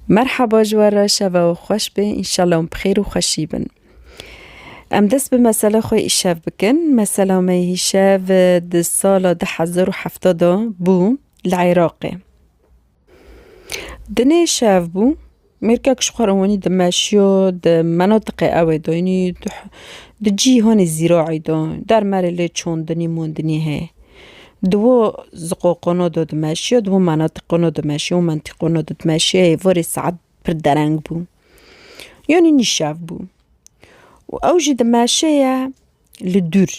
مرحبا جوارا شبا و خوش به انشالله بخیر و خوشی بن. ام دست به مسئله خوی ایشاف بکن. مسئله ما ایشاف ده سال 1070 بو العراق. دنه ایشاف بو مرککش خواروانی ده ماشیو ده مناطق اوه دا یعنی ده جیهان زیراعی دا در مرله چوندنی موندنی هی دو زقاقنا دا دمشي دو مناطقنا دمشي و منطقنا دمشي واري سعد پر درنگ بو يعني نشاف بو و اوجي دمشي لدور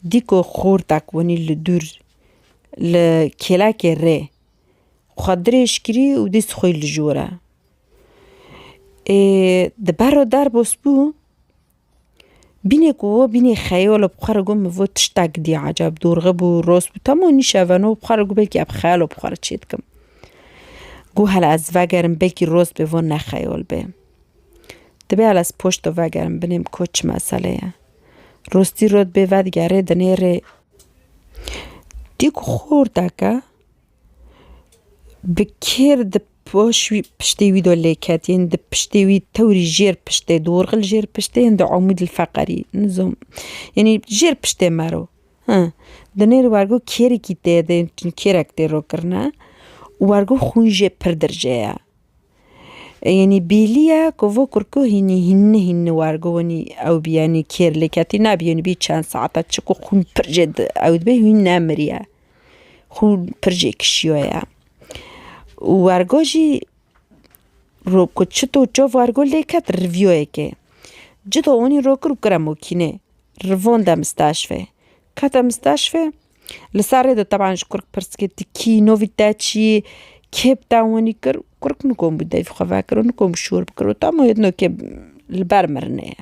ديكو خورتك وني لدور لكلاك الري خدريش كري و ديس خوي الجورة دبارو دار بوس بو بینه کو بینه خیال بخار گم و تشتاق دی عجب دور غبو روز بتمو نشافنو بخار گو بلکی اب خیال بخار چید کم گو هل از وگرم بلکی روز به ون نخیال به دبی هل از پشت وگرم بنیم کوچ مسئله روستی رود به ودگره دنیره دیگو خوردکه بکرد پشوی پشتوی دو لیکت یعنی ده پشتوی توری جیر پشته دورغل جیر پشته یعنی ده عمود الفقری نظام یعنی جیر پشته مرو ده نیر وارگو کیری کی ده کیرک ده رو کرنه وارگو خونجه پر درجه یعنی بیلیه که و کرکو هنه وارگو ونی او بیانی کیر لیکتی نبی یعنی بی چند ساعته چکو خون پر جد او ده هن نمریه خون پر جه کشیوه وارگوشی رو کچتو چو وارگو لیکت ریویوه که جدو اونی رو کرمو کینه روان دا مستشفه کتا مستشفه لساره دو طبعا شکرک پرسکتی کی نوی تاچی کب تاوانی کرک نکوم بوده فی خواه کرو نکوم شور بکرو تامو یدنو که البر مرنه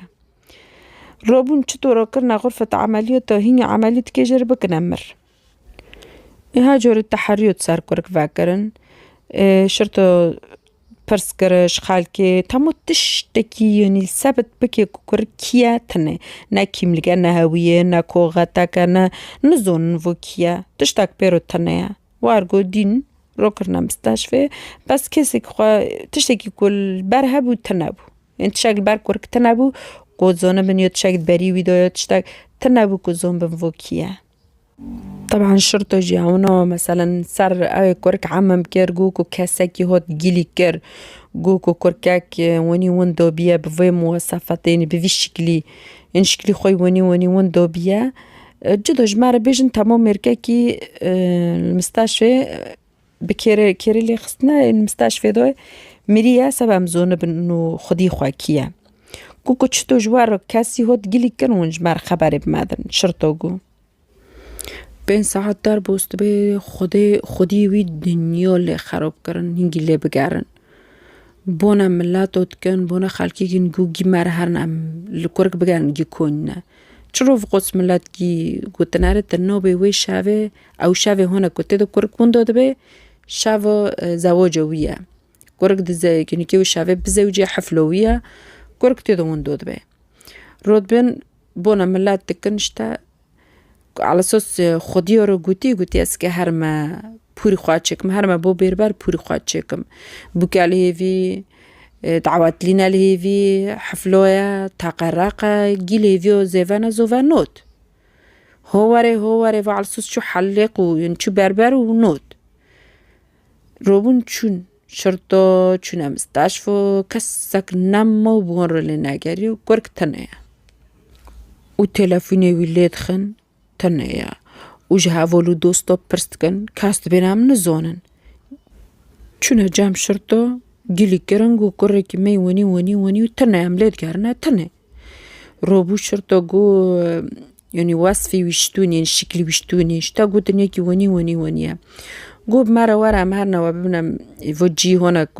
رو بون چطور رو کرنا غرفة عملیات هنگی عملیات که جر بکنمر ها جور التحریوت سار کرک فاکرن شرطو پرس کرش خالكي تمو تشتكي يعني ثبت بكي كوركيا تنه نا كيم لغا نهاوية نا كوغاتا نا نزون فوكيا تشتاك بيرو تنه وارغو دين روكرنا مستشفى بس كيسي تشتكي كل برهبو تنبو انت شاك بار كورك تنبو قوزونا بنيو تشاك بري ويدو تشتاك تنبو كوزون بنفوكيا طبعا شرطة جاونا مثلا سر اوي كورك عمم كير جوكو كاساكي هوت جيلي كير جوكو كوركاك وني وندو بيا بفي مواصفاتين بفي شكلي ان شكلي خوي وني وندو بيا جدو جمارة بيجن تمام مركاكي المستشفى بكيري اللي خصنا المستشفى دو مريا سبا مزونة بانو خدي خواكيا جوكو تشتو جوار كاسي هوت جيلي كير ونجمار خبري بمادن شرطو جو بین ساعت در بوست به خودی وی دنیا لی خراب کردن هنگی لی بگرن بونا ملاتوت کن بونا خالکی کن گوگی مرهرن ام لکورک بگرن گی کنه چرا فقط ملات گی گوتناره تنو به وی شاوه او شاوه هونه کته دو کورک بوندو به شاوه زواجویه کورک دزه کنی که وی شاوه بزوجه حفلویه کورک تیدو بوندو به رود بین بونا ملات تکنشتا على اساس خودی رو گوتی است که هر ما پوری خواهد چکم هر ما بو بیربر پوری خواهد چکم بو که علیه وی دعوت لینا علیه وی حفلویا تقرق گیله ویو زیوان زوانوت هواره و على اساس شو حلق و ین چو بربر و نوت روبون چون شرطا چون مستشفى کسک نمو بون رو لنگری و کرک تنه و تلفونی ویلید خن تنه وجه ولو دوستو پرستکن کاست بینام نزونن چونه جام شرطو گلی کرنگو کره که می ونی و تنه عملیت کرنه تنه روبو شرطو گو یعنی وصفی وشتونی یعنی شکلی وشتونی شتا گو تنه که ونی گو بمارا وارم هر نوا ببینم وجی هنک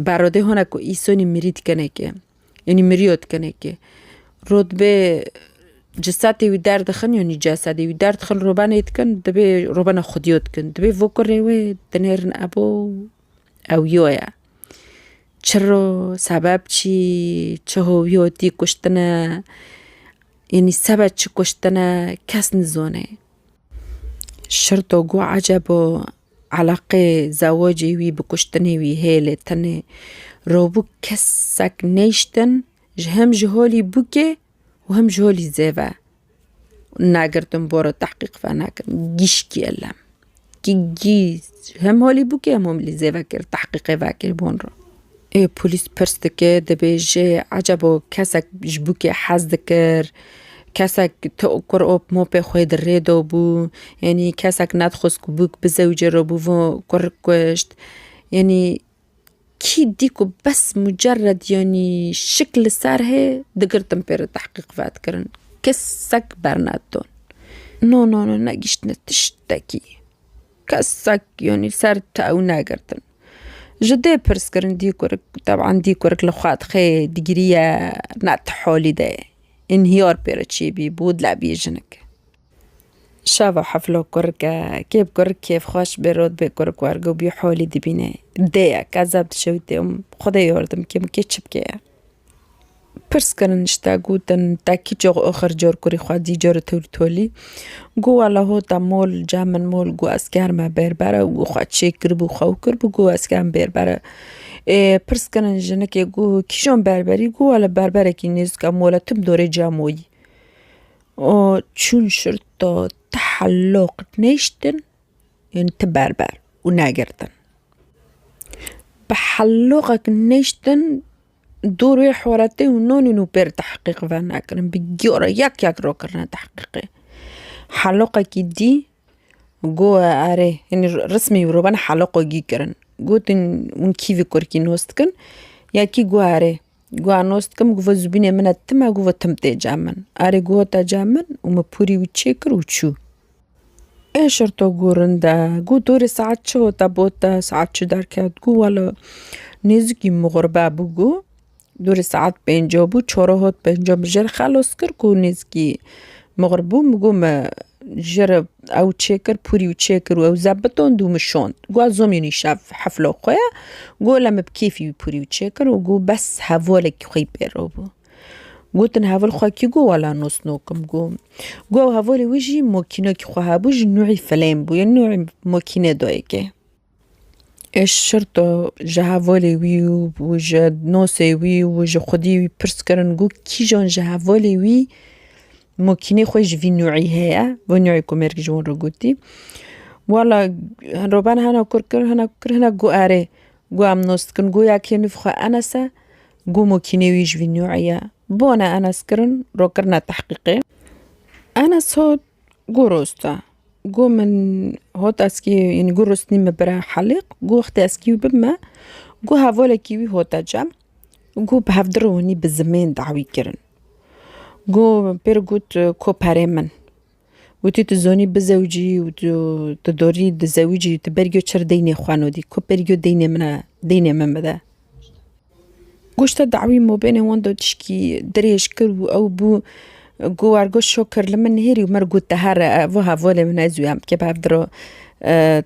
براده هنک ایسونی مرید کنه که یعنی مریاد کنه که رود به جساتي ودار دخن يعني جسادي ودار دخن روبان يتكن دبي روبان خديوت كن دبي فكر وي دنيرن ابو او يويا چرو سبب چی چهو يوتي كشتنا يعني سبب چی كشتنا كاس نزونه شرطو گو عجبو علاقه زواجی وی بکشتنی وی هیله تنه رو بو کسک نیشتن هم جهالی بوکه و هم جهالی زیوه ناگردم بارا تحقیق و ناگردم گیش کی علم کی هم حالی بوکه هم لی زیوه کرد تحقیق و کرد بون را پولیس پرست که دبیجه عجبا کسک جبوکه حز دکر کسک تو کرب ما به خود ریدو بو یعنی کسک ندخست بوک بزوجه رو بو و کرکشت یعنی کی دیکو بس مجرد یعنی شکل سره دگرتم پر تحقیق واد کرن کسک برناتون نه نگیشت نتشتکی کسک یعنی سر تاو نگرتن جده پرس کرن دی کرک طبعا دی کرک لخوات خی دیگریه نتحالی ده انهيار بيرتشي بي بود لا بيجنك شافا حفلو كركا كيف كرك كيف خوش بيرود بكرك وارجو بيحولي دي بينا ديا كذاب شويتهم خدا يوردم كيم كيتشب كيا برسكن نشتاقوتن تاكي جوغ اخر جور كوري خوادي جور تولي جو على هو تمول جامن مول جو اسكار ما بيربرا وخوات شكر بو خوكر بو جو اسكار بيربرا پرسکنن جنه که گو کیشون بربری گو ولی بربره که نیست که مولا تم دوره جاموی چون شرطا تحلق نیشتن یعنی تبربر و نگردن بحلقك نیشتن دوره حوارته و نونی نو بر تحقیق و نکرن بگیاره یک رو کرن تحقیقه حلقه که دی گو آره یعنی رسمی رو بان حلقه گی کرن گوتن اون کیوی کرکی نوست کن یا کی گواره گوه نوست کم گوه زبینه من اتما گوه تمته جامن آره گوه تا جامن اومه پوری و چه کر و چو شرطو گورنده گو دور ساعت چه و تا بوتا ساعت چه در کرد گو والا نیزگی مغربه بو گو دور ساعت پینجا بو چاره هات پینجا بجر خلاص کر گو نیزگی مغربو مگو ما جرب او تشيكر بوري وتشيكر او زبطون دو مشون قو زوميني شاف حفلة خويا قو لما بكيفي بوري وتشيكر وقو بس هفولك خوي بيروبو قلت هفول خويا كي قو ولا نص نوكم قو هفولي وجي موكينو كي خوها بوج نوعي فلين بو يعني نوعي موكينة دويكي ايش شرطو جهافولي وي وجا نوسي وي وجا خدي وي برسكرن قو كي جون جهافولي وي ممكن خوش في نوعي هيا ونوعي كوميرك جون رجوتي ولا روبان هنا كركر هنا جو آره جو أم نص كن جو ياكي نفخ أناسا جو ممكن يويج في نوعية بونا أنا سكرن روكرنا تحقيقي أنا صوت جو روستا جو من هوت أسكي يعني جو روستني مبرا حلق جو أخت أسكي بما جو هفولا كيوي هوتا جام جو بهفدروني بالزمان دعوي كرن جو بيرجوت كوباري من وتي تزوني بزوجي وتدوري دزوجي تبرجو تشر ديني خوانو دي كوبرجو ديني من مذا قشت دعوي مو بيني واندو تشكي دريش كرو او بو جو ارجو شكر لما نهيري ومرجو تهارة فوها فولي من ازويام كيف هفدرو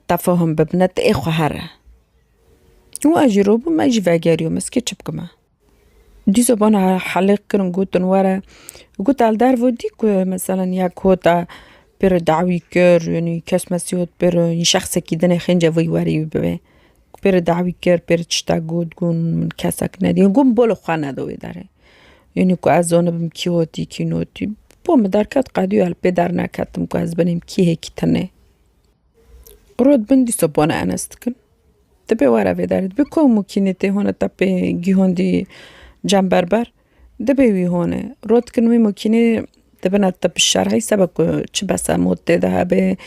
تفاهم ببنات اخو هارة واجروبو ما يجي فاجاريو مسكتش بكما دي زبان حلق كرن قوتن ورا قلت على دار وديك مثلا ياك هوتا بير دعوي كر يعني كاس مسيوت بير يعني شخص كيدنا خنجة ويواري ببه بير دعوي كر بير تشتاقود قون من كاسك نادي قوم بولو خانة دوي داره يعني كو عزونا بمكيوتي كينوتي بو مداركات قاديو على بيدار ناكاتم كو عزباني مكيه كتنه رود بندي صبوانا أنا استكن تبي ورا في دارت بكو ممكنتي هنا تبي جيهون دي جام بربر دبي هون رود كنوي ممكنه تبنا تب الشرعي سبق چه بس موت ده به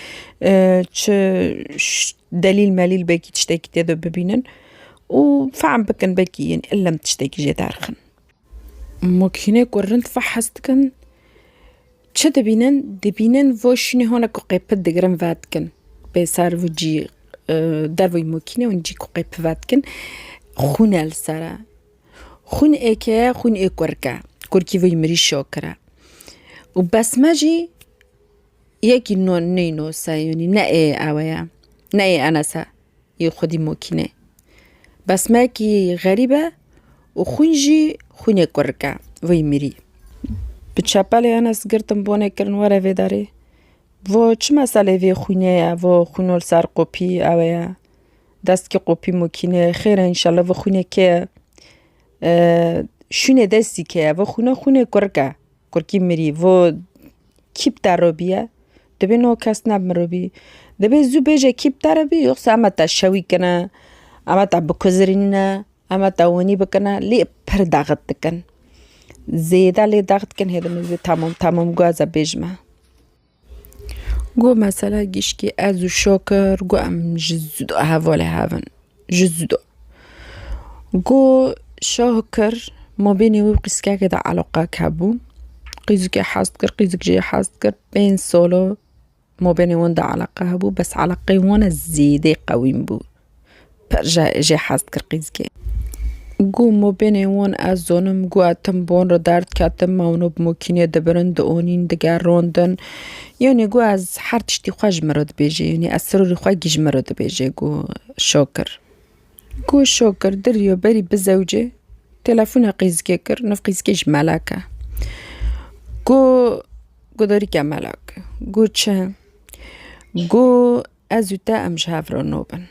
چه دليل ماليل بيكي تشتكي تدو ببينن وفعم بكن بيكي يعني إلا متشتكي جي دارخن ممكنه قرنت فحستكن چه دبينن وشني هون قيبت دگرن واتكن بسار وجي دروي ممكنه ونجي قيب واتكن خونه السرا خون ايكا خون ايكوركا كوركي وي مري شوكرا وبس ماجي يكي نو نينو سايوني ناي اويا ناي انسا يخدي موكينه بس ماكي غريبه وخونجي خون ايكوركا وي مري بتشابالي انا سقرتم بوني كرن ورا في داري و چه مسئله وی خونه و خونول سر قوپی اویا دست که قوپی مکینه خیره انشالله و خونه که شونه دستی که و خونه کرکی مری و کیپ در رو بیه دبی نو کس نب رو بی دبی زو بیجه کیپ در بی یخص اما تا شوی کنه اما تا بکزرینه اما تا ونی بکنه لی پر داغت دکن زیده لی داغت کن هیده مزی تمام گوازه بیجمه گو مثلا گیشکی ازو شوکر گو ام جزدو هواله هاون جزدو گو شوکر ما بینی و قیسکه که دا علاقه کبو قیزک حاست کر قیزک جی حاست کر بین سولو ما بینی وان دا علاقه هبو بس علاقه وان زیده قویم بو پر جی حاست کر قیزکه گو ما بینی وان از زونم گو اتم بون رو درد کتم ماونو بموکینه دبرن دونین دگر روندن یعنی گو از هر تشتی خوش مرد بیجه یعنی از سرور خواه گیج مرد بیجه گو شوکر گو شوکر دریو بری بزوجه تلفون قیزکه کر نف قیزکه ملاکه گو داری که ملاک گو چه گو ازو تا امش هفرو نوبن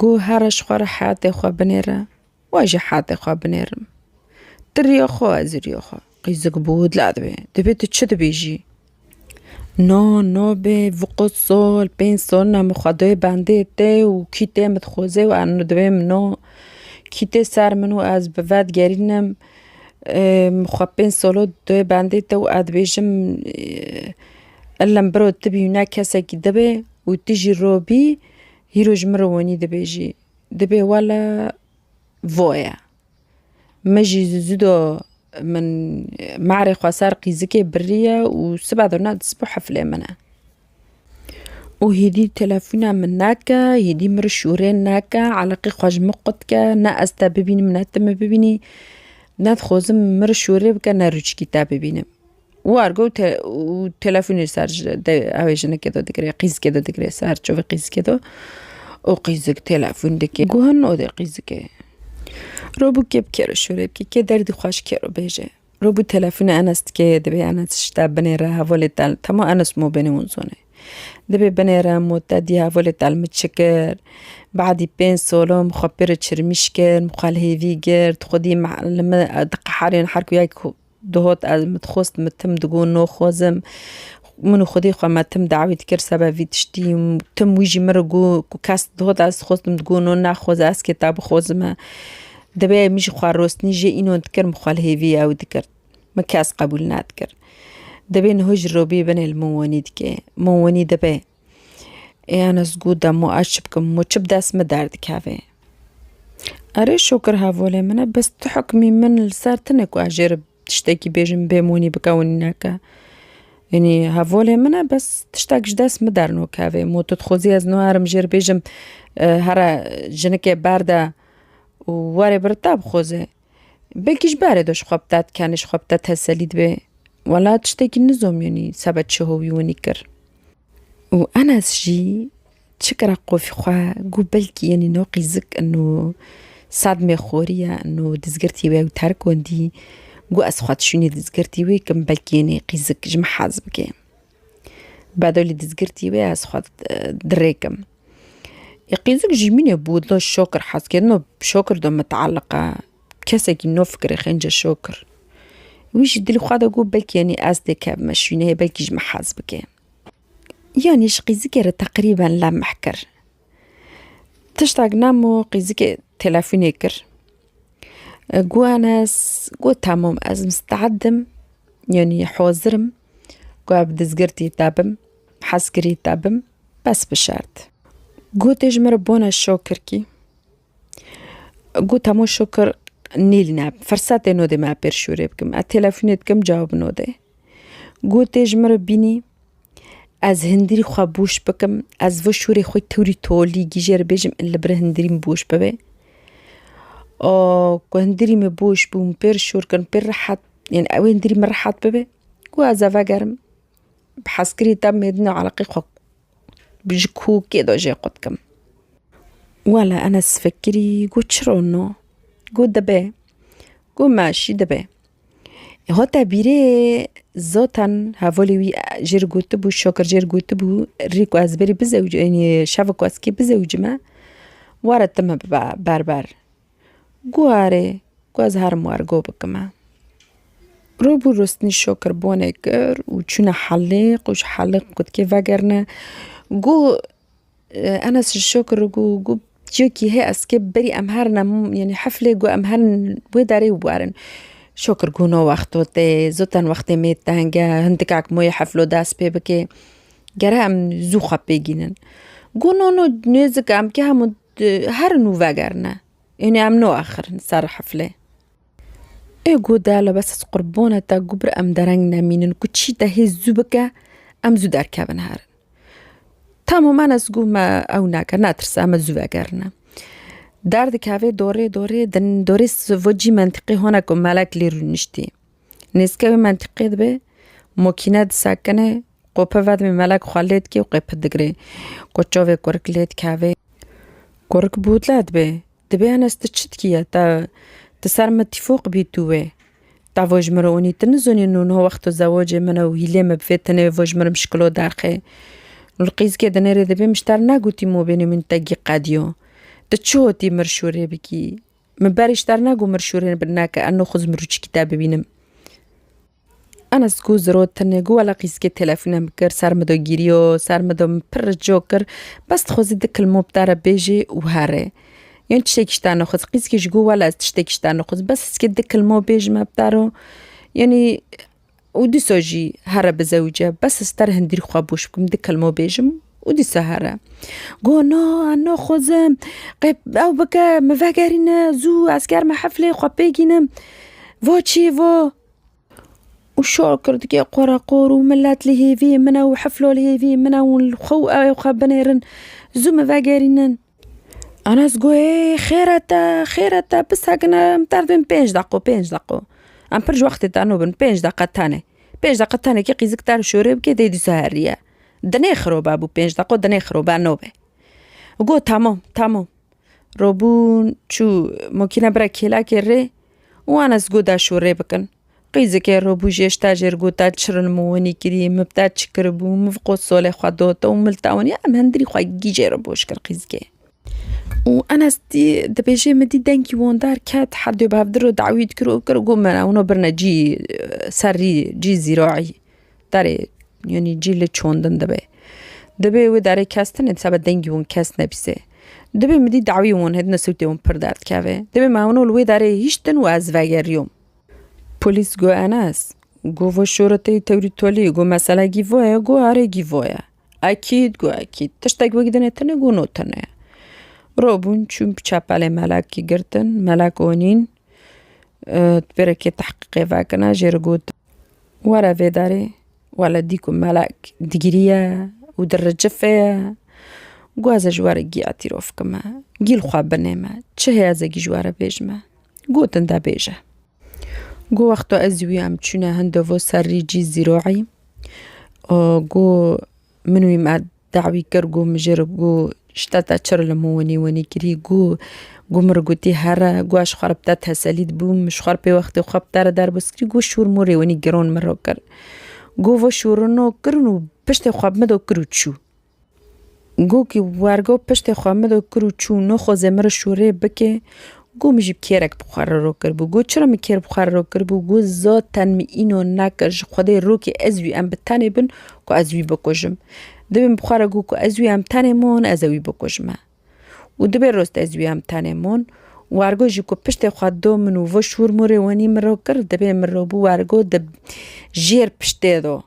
گو هرش خواه حیات خواه بنیره واجه حیات خواه بنیرم دریو خواه از ریو خواه قیزک بود لعبه دبیتو چه دبیجی نو به وقت سال 5 سال نمخوادای بنده ته و کیته متخوزه و انو دویم نو کیته سر منو از بود گرینم مخواه 5 سالو دوی بنده ته و ادبیجم اللهم برو تبی نه کسی که دبه و تیجی رو بی هیروش مروانی دبیجی دبه والا وایا مجی زودو من معري خسار قيزكي برية وسبعة تصبح حفلة منها وهدي تلفونا من ناكا هدي مرشورين ناكا على قيقواج مقتكا نا استا ببيني من هتم ببيني ناد خوزم مرشوري بكا ناروش كتاب ببيني وارغو تلفوني سارج اويجنا كدو دكري قيز كدو دكري سارج شوفي قيز كدو وقيزك تلفون دكي گوهن او دي قيزكي روبو كيب كيرو شوري بكي كي دردي خوش كيرو بيجي روبو تلفون انست كي دبي انست شتا بنيرا هاولي تال تما انس مو بيني ونزوني دبي بنيرا متدي هاولي تال متشكر بعدي بين سولو مخبر تشرمشكر مقال هيفيجر تخدي مع لما دق حارين حركو ياك دهوت متخوست متم دقون نو خوزم منو خدي خو ما تم دعوي تكر سبب في تشتي تم ويجي مرقو كاست دهوت از خوستم دقون نا خوز از كتاب خوزمه دبي مش خواروست نيجي إنه نذكر مخال هيفي أو ذكر ما كاس قبول نذكر دبي نهج روبي بين المواني دكي مواني دبي أنا سجودة مو أشبكم مو شب داس مدار دكافي أري شكر هافولي منا بس تحكمي من السارتنك وأجرب تشتكي بيجن بيموني بكونناك يعني هافولي منا بس تشتاقش داس مدار نو كافي مو تدخوزي از نوار مجر بيجم هرا جنكي باردة وواري برتاب خوزه بلكيش باردوش خوابتات كانش خوابتات هساليد به ولا تشتاقي نزوم يعني سبت شهوي ونكر وأنا سجي تشكر قوفي خواه قو بلكي يعني نو قيزك انو صدمة خورية انو دزگرتي وي وتارك وندي قو اسخوات شوني دزگرتي وي كم بلكي يعني قيزك جمع حازبك بعدو اللي دزگرتي وي اسخوات دريكم يقيزك جيمين بود له الشوكر حاس كأنه بشوكر دو متعلقة كسك إنه فكرة خنجة شوكر ويش دلي خواده قو بلكي يعني أصدك مشينه هي بلكي جمع حازبك يعني قيزك تقريبا لا محكر تشتاق نامو قيزك تلافوني كر قو أناس قو تمام أز مستعدم يعني حوزرم قو أبد زقرتي تابم حسكري تابم بس بشرط قو تجمر بونا الشوكر كي قو تمو شوكر نيل ناب فرسات نودي ما بيرشوري بكم التلفونات كم جواب نودي قو تجمر بيني از هندري خوا بوش بكم از وشوري خوي توري تولي جيجر بيجم اللي بره هندري مبوش ببه قو هندري مبوش بوم بيرشور كان بيرحت يعني او هندري مرحت ببه قو از فاقرم بحسكري تم يدنو على قيقو بجكو كده جاي قدكم ولا أنا سفكري قو تشرونو قو دبي قو ماشي دبي هاتا بیره زاتن هوالی وی جر گوته بو شکر جر گوته بو ریکو از بری بزوج یعنی شبکو از کی بزوج ما وارد تم بر گواره گو از هر موارگو بکما رو بو رستنی شکر بونه کر و چون حلق وش حلق قد که وگرنه گو أنا الشكر جو جوكي هي أسكيب بري أمهرنا يعني حفلة جو أمهرن وداري وبارن شكر جونو وقتو تي زوتن وقت ميت تهنجا هندكاك موي حفلو داس بيبكي جرام زوخة بيجينن جونو نو نيزك أم كهم هرنو وجرنا يعني أم نو آخر صار حفلة إيه جو دالا بس قربونا تا جبر أم درنجنا مين كتشي تهي زوبكا أم زودار كابن هرن تمام أنا سقو ما أو ناكر ناترس أما زواجرنا دارد كافي دوري دن دوريس فوجي منطقي هناكم ملاك لي رونشتي نسكوي منطقي دبي ماكينات ساكنة قوبة فاد من ملاك خالد كي وقيب دقري كوتشوفي كورك ليت كافي كورك بوتلات دبي أنا استشت كيا تا تسار متفوق بيتوه تا فوجمروني تنزوني إنه هو وقت الزواج منه وهيلي مبفتني فوجمر مشكلو داخل القيس كده نري دبي مشترنا قوتي مو بيني من تاقي قاديو تتشوتي مرشوري بكي مباري اشترنا قو مرشورين برناكا أنو خز مروش كتاب بينم أنا سكو زرود تنقو ولا قيس كي تلافونا مكر صار مدو جيريو صار مدو مبر جوكر بس تخوزي دك المبتارة بيجي وهاري يعني تشتاكشتانو خز قيس كي جقو ولا تشتاكشتانو خز بس سكي دك المو بيجي مبتارو يعني ودي سوجي هرب زوجة بس استر هندير خوابوش بكم دك المو بيجم ودي سهرة قو نو أنو خوزم قيب أو بكا مفاقرين زو عسكر ما حفلة خوابيجينم فوتشي فو وشو كردكي قورا قور وملات لي هيفي منا وحفلو لي هيفي منا والخو أو خابنيرن زو مفاقرين أنا سقو إيه خيرتا بس هكنا متعرفين بينج دقو أم برج وقت تانو بن بينج دقة تاني كي قيزك تار شورب كي ديدي سهرية دني خروبا بو بينج دقو دني خروبا نوبه وقو تمام روبون شو ممكن برا كيلا كيري وانا سقو دا شوري بكن قيزك روبو جيش تاجر قو تاجرن مواني كري مبتا تشكربو مفقو صولي خوادوتا وملتاوني أم هندري خوا جيجي روبوش كر قيزك وأنا ستي دبيجي مدي دانكي وندار كات حد يبهدرو دعويد كرو قومنا ونو برنا جي سري جي زراعي داري يعني جي اللي تشوندن دبي وداري كاستن انتسابة دانكي ون كاست نبسي دبي مدي دعوي ون هدنا سوتي ون پردارد كافي دبي ما ونو الوي داري هشتن و از وگريوم بوليس جو أناس جو و شورتي توري تولي جو مسألة جيفويا جو هاري جيفويا أكيد تشتاق وقدنا تنه جو نو تنه روبون چون بچپاله ملاکی گرتن ملاک اونین تبرکی تحقیقی وکنا جرگود ورا ویداره ولا دیکو ملاک دیگریه و درجه فیا گوازه جواره گی اعتراف کما گیل خواب بنیمه چه هزه گی جواره بیجمه گوتن دا بیجه گو وقتو ازوی هم چونه هندو سری جی زراعی گو منوی ما دعوی کرگو مجرگو شتاتا تشرل وني كري جو مرقوتي هرا جو أشخار بتاتها سليد بوم مشخار بي وقت وخاب دار بسكري جو شور موري وني جرون مروكر جو وشورنو كرنو بشتي خواب مدو كروتشو جو كي وارجو بشتي خواب مدو كروتشو نو خوزه مر شوري بكي جو مجيب كيرك بخار روكر بو جو چرا مكير بخار روكر بو جو ذاتن مي إنو ناكر خدای روكي أزوي أم بتاني بن كو أزوي بكوجم دبیم بخاره گو که ازوی هم تنمون ازوی بکشمه و دبی راست ازوی هم تنمون وارگو جی که پشت خود دو منو و شور موری وانی مرو کرد دبی مرو بو وارگو دب جیر پشته دو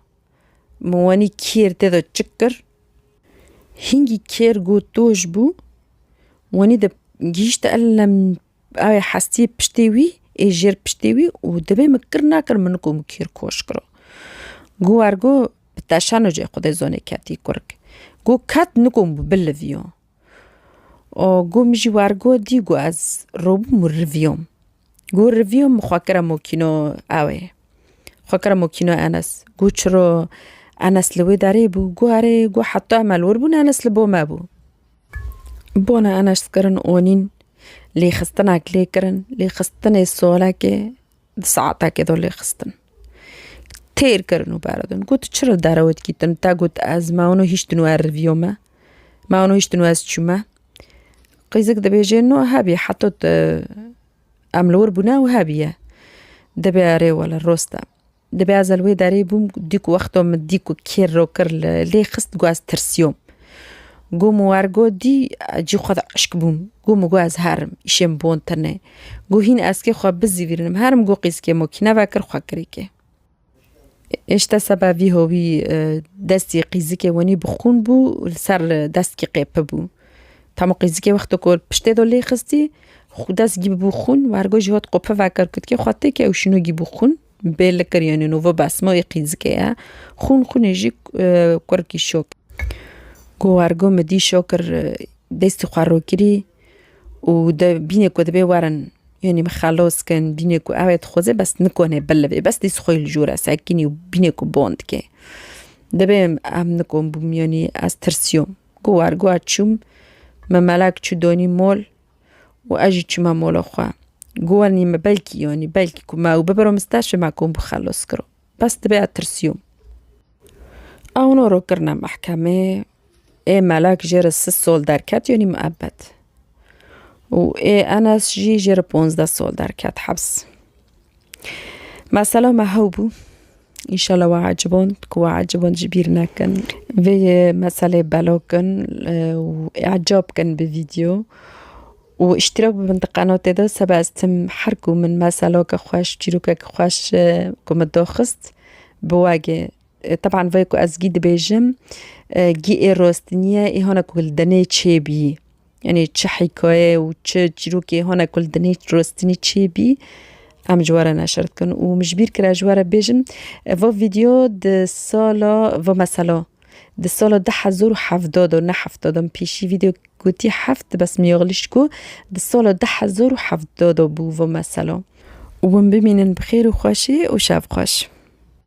موانی کیر تدو چکر هنگی کیر گو توش بو وانی دب گیشت علم آیا حسی پشتیوی ای جیر پشتیوی و دبی مکر ناکر منکو مکیر کوش کرو گو وارگو بتاشانو جاي خدای زونه كاتي كورك جو كات نكم بالفيو او جو مجي وارجو دي جو از روب مرفيوم جو رفيوم خاكرا موكينو اوي خاكرا موكينو انس جو چرو انس لوي داري بو جو هاري جو حتى عمل وربون انس لبو ما بو بونا انس كرن اونين لي خستنا كلي كرن لي خستنا السولاكي ساعتا كدو لي خستن تیر کردن و بردن گفت چرا دراوت کیتن تا گفت از ما اونو هیچ دنو ارزیومه ما اونو هیچ دنو از چومه قیزک دبیجه نو هبی حتی املور بنا و هبیه دبی اره ولا روستا دبی از الوی داری بوم دیکو وقتم دیکو کیر رو کر لی خست گو از ترسیوم گو موارگو دی جی خود عشق بوم گو مگو از هرم ایشم بون تنه گو هین از که خواه بزیویرنم هرم گو قیز که مکینه وکر خواه کری که اشتا سببی هوی دستی قیزی که ونی بخون بو سر دست که قیپه بو تمام قیزی که وقتو کل پشته دو لی خستی خود دست گی بخون وارگو جهات قیپه وکر کد که خواهده که اوشنو گی بخون بیل کر یعنی نوو بسمای قیزی که خون جی کرکی شوک گو وارگو مدی شوکر دستی خواه رو کری و ده بینه که دبی وارن یعنی مخلص کن بینه که اوید خوزه بس نکنه بلوه بس دیس خوی الجوره ساکنی و بینه که باند که دبی هم نکن بوم یعنی از ترسیوم گو وارگو اچوم مملک چو دانی مول و اجی چوم مولا خواه گو ورنی بلکی یعنی بلکی که ما او ببرم استاش ما کن بخلص کرو بس دبی ترسیوم اونو رو کرنا محکمه ملک جر 3 سال درکت یعنی مؤبد و انس جر 15 سال درکت حبس مثلا ما هوبو ان شاء الله وعجبون كو عجبون جبير نكن في مسألة بلوكن واعجاب كان بفيديو واشتراك ببنت قناة ده سبا استم حركو من مسألة كخواش جيروكا كخواش كم الدوخست بواجه طبعا فيكو أزجيد بيجم جي روستنيا هنا كل دني تشيبي يعني تشحيكوه وتش جيروكي هنا كل دني روستني تشيبي ام جواره نشرت کن و مجبیر کرا جواره بیجم و ویدیو ده سالا و مثلا ده سالا 10,070 و نه 70 پیشی ویدیو گوتی 7 بس میاغلیش کو ده سالا 10,070 بو و مثلا و بمینن بخیر و خوشی و شب خوش